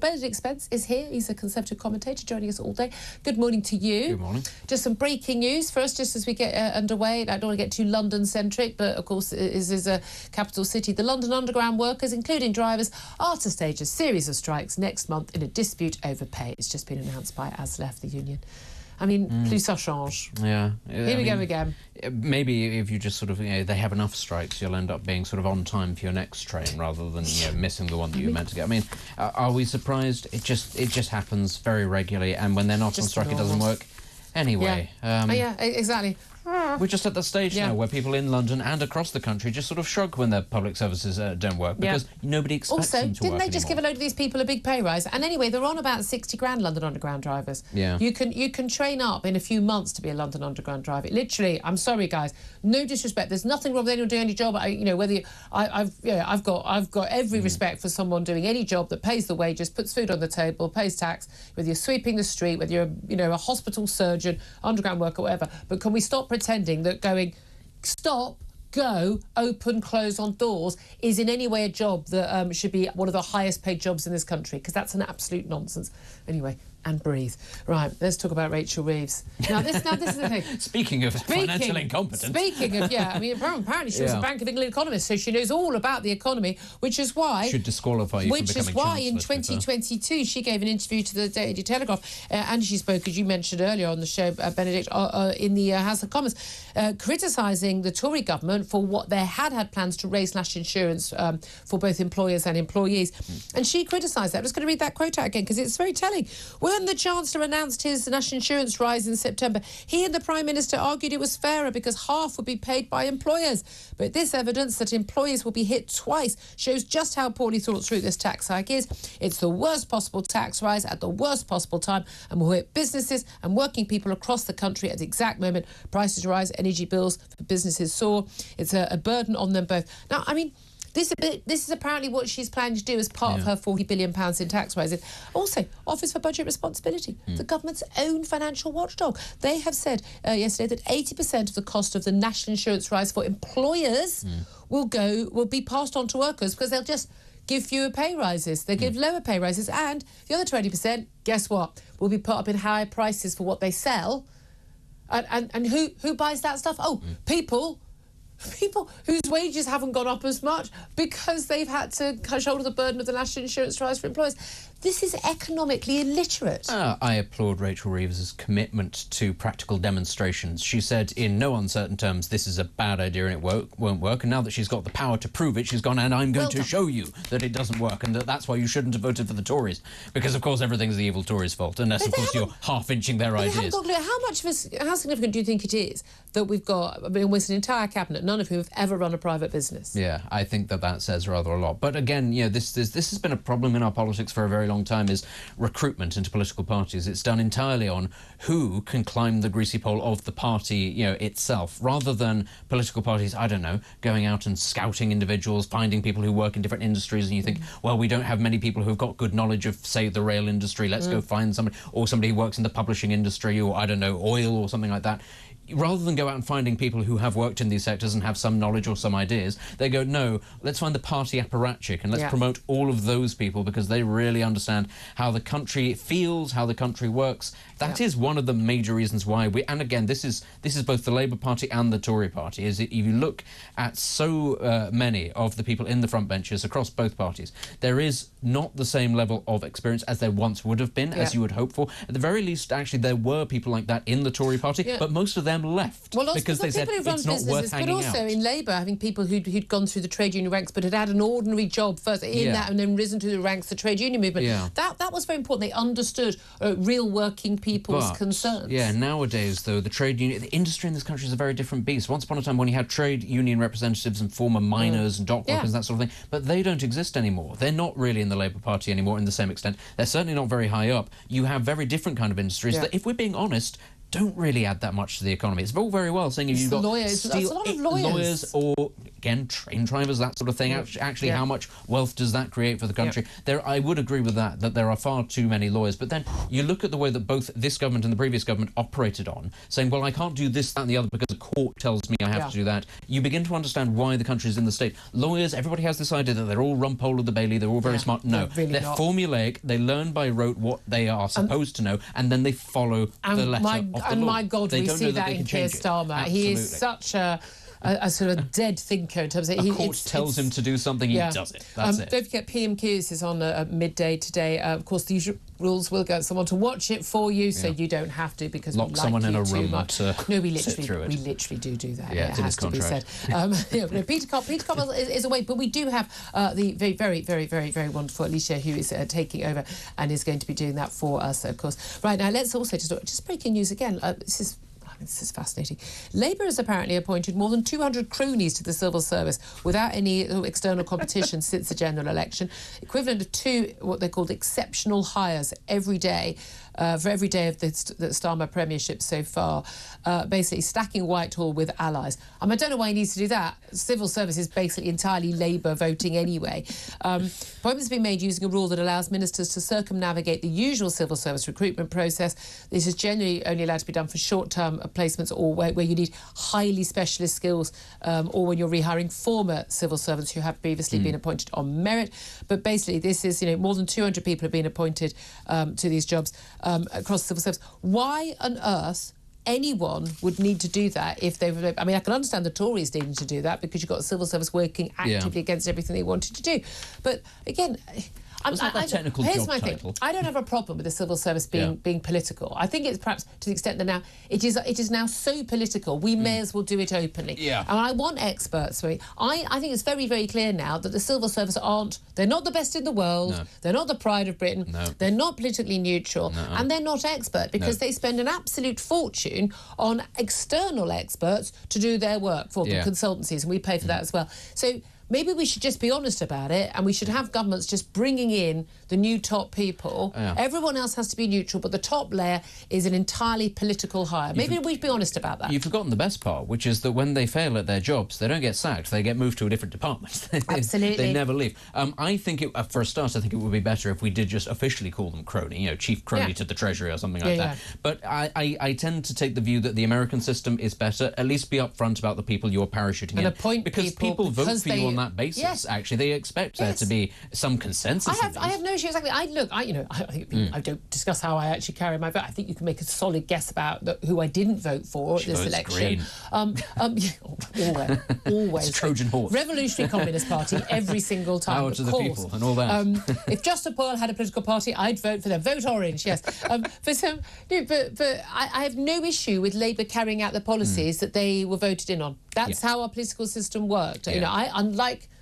Benedict Spence is here. He's a Conservative commentator joining us all day. Good morning to you. Good morning. Just some breaking news for us just as we get underway. I don't want to get too London-centric, but of course it is a capital city. The London Underground workers, including drivers, are to stage a series of strikes next month in a dispute over pay. It's just been announced by ASLEF, the union. I mean, plus ça change. Yeah. Here we go again. Maybe if you just sort of, they have enough strikes, you'll end up being sort of on time for your next train rather than, missing the one that you were meant to get. I mean, are we surprised? It just happens very regularly, and when they're not on strike, it doesn't work. Anyway. Yeah, exactly. We're just at the stage now where people in London and across the country just sort of shrug when their public services don't work because nobody expects them to work Also, didn't they just give a load of these people a big pay rise? And anyway, they're on about 60 grand London Underground drivers. Yeah. You can train up in a few months to be a London Underground driver. Literally, I'm sorry, guys, no disrespect. There's nothing wrong with anyone doing any job. I've got every respect for someone doing any job that pays the wages, puts food on the table, pays tax. Whether you're sweeping the street, whether you're a hospital surgeon, underground worker, whatever. But can we stop pretending that going stop, go, open, close on doors is in any way a job that should be one of the highest paid jobs in this country, because that's an absolute nonsense. Anyway, and breathe. Right, let's talk about Rachel Reeves. Now this is the thing. Speaking of financial incompetence. Speaking of, I mean, apparently she was a Bank of England economist, so she knows all about the economy, which is why... Should disqualify you from becoming Which is why in Chancellor, 2022 she gave an interview to the Daily Telegraph, and she spoke, as you mentioned earlier on the show, Benedict, in the House of Commons, criticising the Tory government for what they had plans to raise national insurance for both employers and employees. And she criticised that. I'm just going to read that quote out again because it's very telling. When the Chancellor announced his national insurance rise in September, he and the Prime Minister argued it was fairer because half would be paid by employers. But this evidence that employers will be hit twice shows just how poorly thought through this tax hike is. It's the worst possible tax rise at the worst possible time and will hit businesses and working people across the country at the exact moment prices rise, energy bills for businesses soar. It's a burden on them both. Now, I mean, this is apparently what she's planning to do as part of her £40 billion in tax rises. Also, Office for Budget Responsibility, the government's own financial watchdog. They have said yesterday that 80% of the cost of the national insurance rise for employers will be passed on to workers because they'll just give fewer pay rises. They give lower pay rises, and the other 20%, guess what, will be put up in higher prices for what they sell. And who buys that stuff? Oh, people whose wages haven't gone up as much because they've had to shoulder the burden of the national insurance rise for employers. This is economically illiterate. I applaud Rachel Reeves' commitment to practical demonstrations. She said in no uncertain terms, this is a bad idea and it won't work. And now that she's got the power to prove it, she's gone, and I'm going to show you that it doesn't work and that's why you shouldn't have voted for the Tories. Because, of course, everything's the evil Tories' fault, unless, of course, you're half-inching their ideas. How significant do you think it is that we've got almost an entire cabinet, none of whom have ever run a private business? Yeah, I think that says rather a lot. But again, this has been a problem in our politics for a very long time, is recruitment into political parties. It's done entirely on who can climb the greasy pole of the party, itself, rather than political parties, I don't know, going out and scouting individuals, finding people who work in different industries, and you think, well, we don't have many people who've got good knowledge of, say, the rail industry, let's go find somebody, or somebody who works in the publishing industry, or, I don't know, oil or something like that. Rather than go out and finding people who have worked in these sectors and have some knowledge or some ideas, they go, no, let's find the party apparatchik and let's promote all of those people because they really understand how the country feels, how the country works. That is one of the major reasons why and again, this is both the Labour Party and the Tory Party, is that if you look at so many of the people in the front benches across both parties, there is not the same level of experience as there once would have been, as you would hope for. At the very least, actually, there were people like that in the Tory Party, but most of them left because they said it's not worth hanging out. But also in Labour, having people who'd gone through the trade union ranks but had had an ordinary job first in that and then risen to the ranks, the trade union movement. That was very important. They understood real working people's concerns. Yeah, nowadays, though, the industry in this country is a very different beast. Once upon a time when you had trade union representatives and former miners and dock workers and that sort of thing, but they don't exist anymore. They're not really in the Labour Party anymore in the same extent. They're certainly not very high up. You have very different kind of industries that, if we're being honest, don't really add that much to the economy. It's all very well saying if you've got lawyers, that's a lot of lawyers, or again train drivers, that sort of thing. Actually, how much wealth does that create for the country? I would agree with that there are far too many lawyers. But then you look at the way that both this government and the previous government operated on, saying, well, I can't do this, that, and the other because the court tells me I have to do that. You begin to understand why the country is in the state. Lawyers, everybody has this idea that they're all Rumpole of the Bailey, they're all very smart. No, they're formulaic. They learn by rote what they are supposed to know, and then they follow the letter of the law. And my God, we see that in Keir Starmer. He is such a sort of dead thinker in terms of... A court tells him to do something, he does it. That's it. Don't forget, PMQs is on at midday today. Of course, the usual rules will get someone to watch it for you, so you don't have to, because lock someone in a room to no, we sit through it. We literally do that. Yeah, it has to be said. Peter Cobb is away, but we do have the very wonderful Alicia, who is taking over and is going to be doing that for us, of course. Right, now let's also just breaking news again. This is fascinating. Labour has apparently appointed more than 200 cronies to the civil service without any external competition since the general election, equivalent to 2 what they called exceptional hires every day. For every day of the Starmer premiership so far, basically stacking Whitehall with allies. I don't know why he needs to do that. Civil service is basically entirely Labour voting anyway. Appointments have been made using a rule that allows ministers to circumnavigate the usual civil service recruitment process. This is generally only allowed to be done for short-term placements or where you need highly specialist skills, or when you're rehiring former civil servants who have previously been appointed on merit. But basically, this is, more than 200 people have been appointed to these jobs across civil service. Why on earth anyone would need to do that if they were... I can understand the Tories needing to do that because you've got a civil service working actively against everything they wanted to do. But again... Here's my thing. I don't have a problem with the civil service being political. I think it's perhaps to the extent that now it is now so political, we may as well do it openly. And I want experts. I think it's very, very clear now that the civil service they're not the best in the world, they're not the pride of Britain, they're not politically neutral, and they're not expert because they spend an absolute fortune on external experts to do their work for them, consultancies, and we pay for that as well. So maybe we should just be honest about it, and we should have governments just bringing in the new top people. Everyone else has to be neutral, but the top layer is an entirely political hire. Maybe we'd be honest about that. You've forgotten the best part, which is that when they fail at their jobs, they don't get sacked. They get moved to a different department. Absolutely. They never leave. I think, for a start, I think it would be better if we did just officially call them crony, chief crony to the Treasury or something like that. But I tend to take the view that the American system is better. At least be upfront about the people you're parachuting in. Appoint because people vote for you on that basis. Actually, they expect there to be some consensus. I have no issue. Exactly. I don't discuss how I actually carry my vote. I think you can make a solid guess about who I didn't vote for at this election. Always. It's a Trojan horse. Revolutionary Communist Party every single time. Power to the people and all that. If Justin Boyle had a political party, I'd vote for them. Vote Orange, yes. But I have no issue with Labour carrying out the policies that they were voted in on. That's how our political system worked.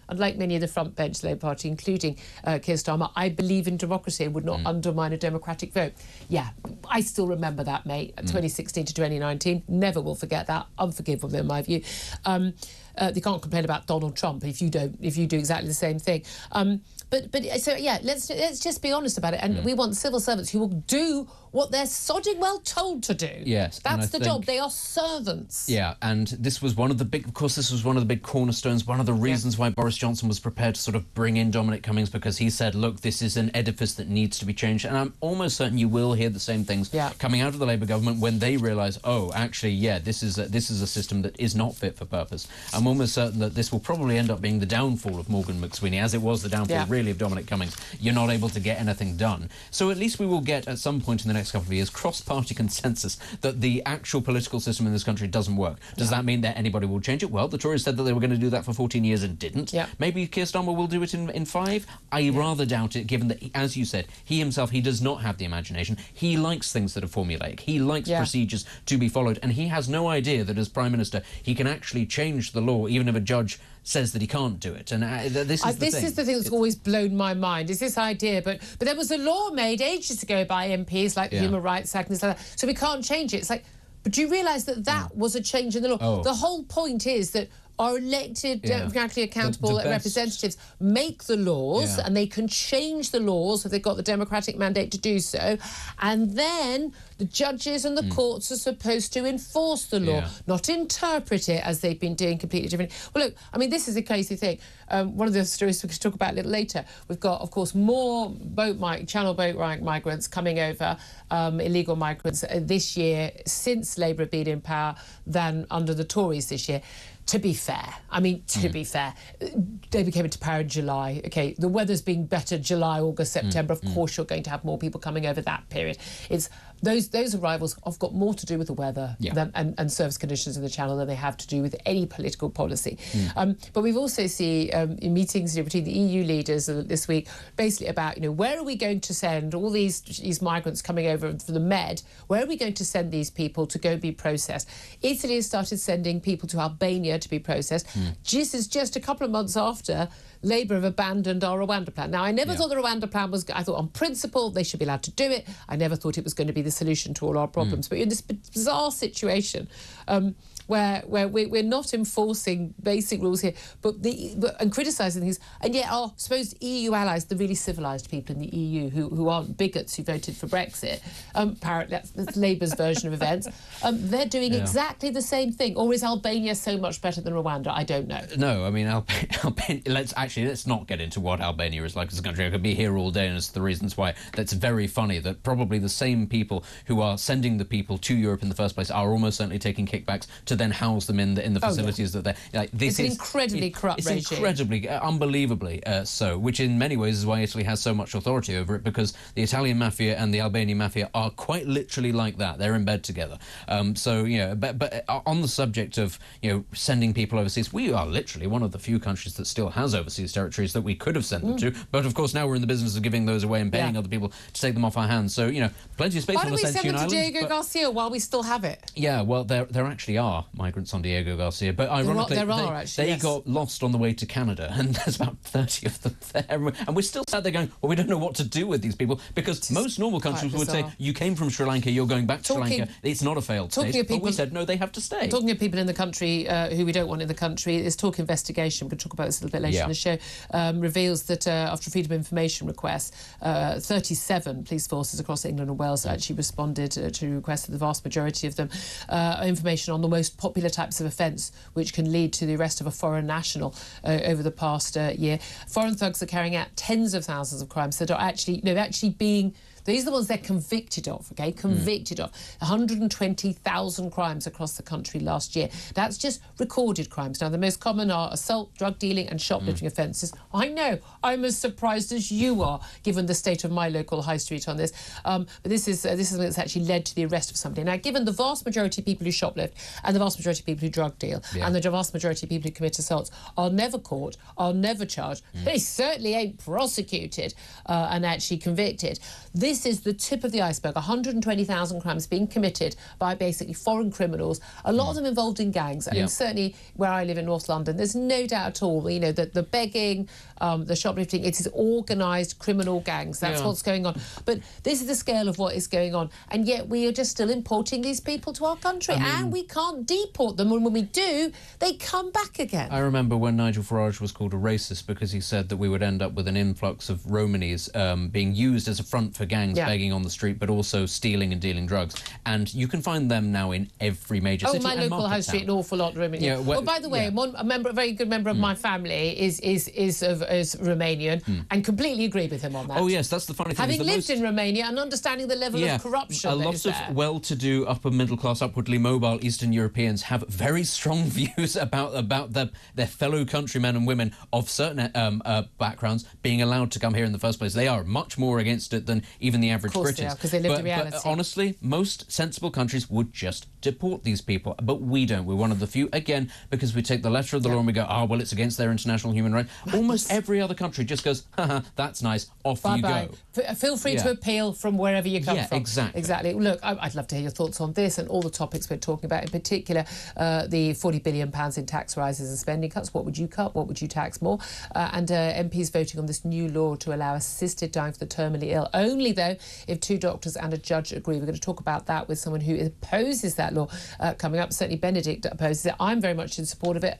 Unlike many of the front bench Labour Party, including Keir Starmer, I believe in democracy and would not undermine a democratic vote. Yeah, I still remember that, mate. 2016 to 2019, never will forget that. Unforgivable in my view. They can't complain about Donald Trump if you do exactly the same thing. Let's just be honest about it. And we want civil servants who will do what they're sodding well told to do. Yes, that's the job. They are servants. Yeah, and this was one of the big cornerstones, one of the reasons why Boris Johnson was prepared to sort of bring in Dominic Cummings, because he said, look, this is an edifice that needs to be changed. And I'm almost certain you will hear the same things coming out of the Labour government when they realise, oh, actually, this is a system that is not fit for purpose. I'm almost certain that this will probably end up being the downfall of Morgan McSweeney, as it was the downfall really of Dominic Cummings. You're not able to get anything done. So at least we will get at some point in the next couple of years cross-party consensus that the actual political system in this country doesn't work. Does that mean that anybody will change it? Well, the Tories said that they were going to do that for 14 years and didn't. Maybe Keir Starmer will do it in 5. I rather doubt it, given that, as you said, he himself, he does not have the imagination. He likes things that are formulaic. He likes procedures to be followed, and he has no idea that as Prime Minister he can actually change the law even if a judge says that he can't do it. And this is the thing that's always blown my mind, is this idea. But there was a law made ages ago by MPs, like the Human Rights Act and stuff like that, so we can't change it. It's like, but do you realise that was a change in the law? The whole point is that our elected, democratically accountable representatives make the laws, and they can change the laws if they've got the democratic mandate to do so, and then the judges and the courts are supposed to enforce the law, not interpret it as they've been doing completely different. Well, look, I mean, this is a crazy thing. One of the stories we could talk about a little later, we've got, of course, more channel boat migrants coming over, illegal migrants this year since Labour have been in power than under the Tories this year. To be fair, I mean, to be fair, Labour came into power in July. OK, the weather's been better July, August, September. Of course, you're going to have more people coming over that period. It's those arrivals have got more to do with the weather and service conditions in the Channel than they have to do with any political policy. But we've also seen meetings between the EU leaders this week, basically about where are we going to send all these migrants coming over from the Med? Where are we going to send these people to go be processed? Italy has started sending people to Albania to be processed. This is just a couple of months after Labour have abandoned our Rwanda plan. Now, I never thought the Rwanda plan was... I thought on principle they should be allowed to do it. I never thought it was going to be the solution to all our problems. But in this bizarre situation where we're not enforcing basic rules here, and criticising things, and yet our supposed EU allies, the really civilised people in the EU who aren't bigots who voted for Brexit, apparently that's Labour's version of events, they're doing exactly the same thing. Or is Albania so much better than Rwanda? I don't know. No, I mean, Albania, let's not get into what Albania is like as a country. I could be here all day, and it's the reasons why. That's very funny that probably the same people who are sending the people to Europe in the first place are almost certainly taking kickbacks to then house them in the facilities that they're... Like, it's an incredibly corrupt regime. It's incredibly, unbelievably so, which in many ways is why Italy has so much authority over it, because the Italian mafia and the Albanian mafia are quite literally like that. They're in bed together. But on the subject of, sending people overseas, we are literally one of the few countries that still has overseas territories that we could have sent them to. But of course now we're in the business of giving those away and paying other people to take them off our hands. So, plenty of space on the Ascension Islands. Why don't we send them to Diego Garcia while we still have it? Yeah, well, there actually are migrants on Diego Garcia, but ironically they got lost on the way to Canada, and there's about 30 of them there, and we're still sat there going, well, we don't know what to do with these people, because most normal countries would say, you came from Sri Lanka, you're going back to Sri Lanka, it's not a failed state, but we said, no, they have to stay. Talking of people in the country who we don't want in the country, this Talk investigation, we're going to talk about this a little bit later in the show, reveals that after freedom of information requests, 37 police forces across England and Wales actually responded to requests, the vast majority of them, information on the most popular types of offence which can lead to the arrest of a foreign national over the past year. Foreign thugs are carrying out tens of thousands of crimes that are actually being... These are the ones they're convicted of, OK? Convicted of. 120,000 crimes across the country last year. That's just recorded crimes. Now, the most common are assault, drug dealing and shoplifting offences. I know. I'm as surprised as you are, given the state of my local high street on this. But this is something that's actually led to the arrest of somebody. Now, given the vast majority of people who shoplift and the vast majority of people who drug deal and the vast majority of people who commit assaults are never caught, are never charged, they certainly ain't prosecuted and actually convicted. This is the tip of the iceberg. 120,000 crimes being committed by basically foreign criminals, a lot of them involved in gangs. I mean, certainly where I live in North London, there's no doubt at all, that the begging, the shoplifting, it is organised criminal gangs. That's what's going on. But this is the scale of what is going on. And yet we are just still importing these people to our country. And we can't deport them. And when we do, they come back again. I remember when Nigel Farage was called a racist because he said that we would end up with an influx of Romanies being used as a front for gangs begging on the street, but also stealing and dealing drugs. And you can find them now in every major city. My local high street, an awful lot of Romanian. Well, by the way, a very good member of my family is Romanian, and completely agree with him on that. Oh yes, that's the funny thing. Having lived in Romania and understanding the level of corruption, a lot of well-to-do, upper middle class, upwardly mobile Eastern Europeans have very strong views about their fellow countrymen and women of certain backgrounds being allowed to come here in the first place. They are much more against it than even the average British. Because they live the reality. But honestly, most sensible countries would just deport these people, but we don't. We're one of the few, again, because we take the letter of the law and we go, well, it's against their international human rights. Almost every other country just goes, haha, that's nice, off you go. Feel free to appeal from wherever you come from. Exactly. Look, I'd love to hear your thoughts on this and all the topics we're talking about, in particular the £40 billion in tax rises and spending cuts. What would you cut? What would you tax more? And MPs voting on this new law to allow assisted dying for the terminally ill. Only, though, if two doctors and a judge agree. We're going to talk about that with someone who opposes that law coming up. Certainly Benedict opposes it. I'm very much in support of it.